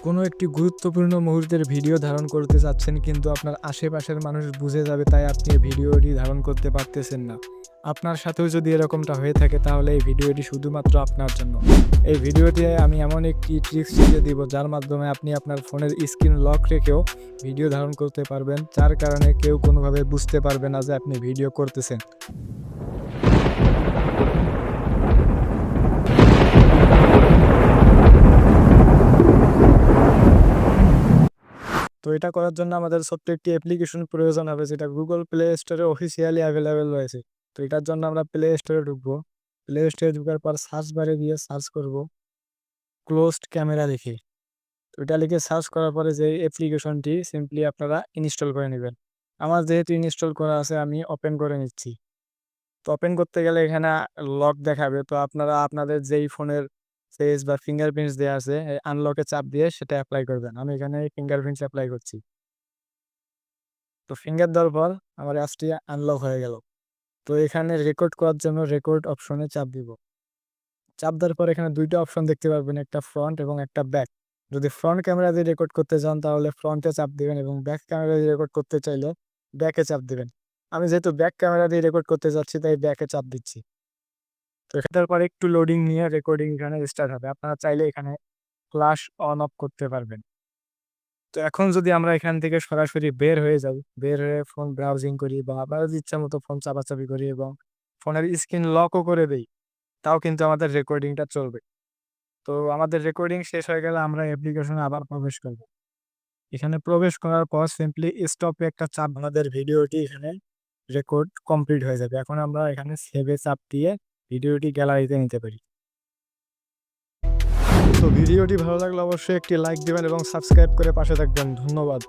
কোনো একটি গুরুত্বপূর্ণ মুহূর্তের ভিডিও ধারণ করতে চাচ্ছেন কিন্তু আপনার আশেপাশের মানুষ বুঝে যাবে তাই আপনি এই ভিডিওটি ধারণ করতে পারতেছেন না। আপনার সাথেও যদি এরকমটা হয়ে থাকে তাহলে এই ভিডিওটি শুধুমাত্র আপনার জন্য। এই ভিডিওতে আমি এমন একটি ট্রিক্স শিখিয়ে দিব যার মাধ্যমে আপনি আপনার ফোনের স্ক্রিন লক রেখেও ভিডিও ধারণ করতে পারবেন, যার কারণে কেউ কোনোভাবে বুঝতে পারবে না যে আপনি ভিডিও করতেছেন। তো এটা করার জন্য আমাদের ছোট্ট একটি অ্যাপ্লিকেশন প্রয়োজন হবে যেটা গুগল প্লে স্টোরে অফিসিয়ালি অ্যাভেলেবেল রয়েছে। তো এটার জন্য আমরা প্লে স্টোরে ঢুকবো। প্লে স্টোরে ঢোকার পর সার্চ বারে গিয়ে সার্চ করব ক্লোজড ক্যামেরা লিখে। তো এটা লিখে সার্চ করার পরে যে অ্যাপ্লিকেশনটি সিম্পলি আপনারা ইনস্টল করে নেবেন। আমার যেহেতু ইনস্টল করা আছে আমি ওপেন করে নিচ্ছি। তো ওপেন করতে গেলে এখানে লক দেখাবে। তো আপনারা আপনাদের যেই ফোনের ফেস বা ফিঙ্গারপ্রিন্টস দেয়া আছে আনলকে চাপ দিয়ে সেটা এপ্লাই করবেন। আমি এখানে ফিঙ্গারপ্রিন্টস এপ্লাই করছি। তো ফিঙ্গার দেওয়ার পর আমার অ্যাপসটি আনলক হয়ে গেল। তো এখানে রেকর্ড করার জন্য রেকর্ড অপশনে চাপ দিব। চাপ দেওয়ার পর এখানে ২ টা অপশন দেখতে পারবেন, একটা ফ্রন্ট এবং একটা ব্যাক। যদি ফ্রন্ট ক্যামেরা দিয়ে রেকর্ড করতে চান তাহলে ফ্রন্টে চাপ দিবেন এবং ব্যাক ক্যামেরা দিয়ে রেকর্ড করতে চাইলে ব্যাকে চাপ দিবেন। আমি যেহেতু ব্যাক ক্যামেরা দিয়ে রেকর্ড করতে চাচ্ছি তাই ব্যাকে চাপ দিচ্ছি। তো এটার পরে একটু লোডিং নিয়ে রেকর্ডিং এখানে স্টার্ট হবে। আপনারা চাইলে এখানে ফ্ল্যাশ অন অফ করতে পারবেন। তো এখন যদি আমরা এখান থেকে সরাসরি বের হয়ে যাই, বের হয়ে ফোন ব্রাউজিং করি বা আবার ইচ্ছামতো ফোন চাপাচাপি করি এবং ফোনের স্ক্রিন লকও করে দেই, তাও কিন্তু আমাদের রেকর্ডিংটা চলবে। তো আমাদের রেকর্ডিং শেষ হয়ে গেলে আমরা অ্যাপ্লিকেশনে আবার প্রবেশ করব। এখানে প্রবেশ করার পর সিম্পলি স্টপে একটা চাপ আমাদের ভিডিওটি এখানে রেকর্ড কমপ্লিট হয়ে যাবে। এখন আমরা এখানে সেভে চাপ দিয়ে ভিডিওটি গ্যালারিতে নিতে পারি। তো ভিডিওটি ভালো লাগলে অবশ্যই একটি লাইক দিবেন এবং সাবস্ক্রাইব করে পাশে থাকবেন। ধন্যবাদ।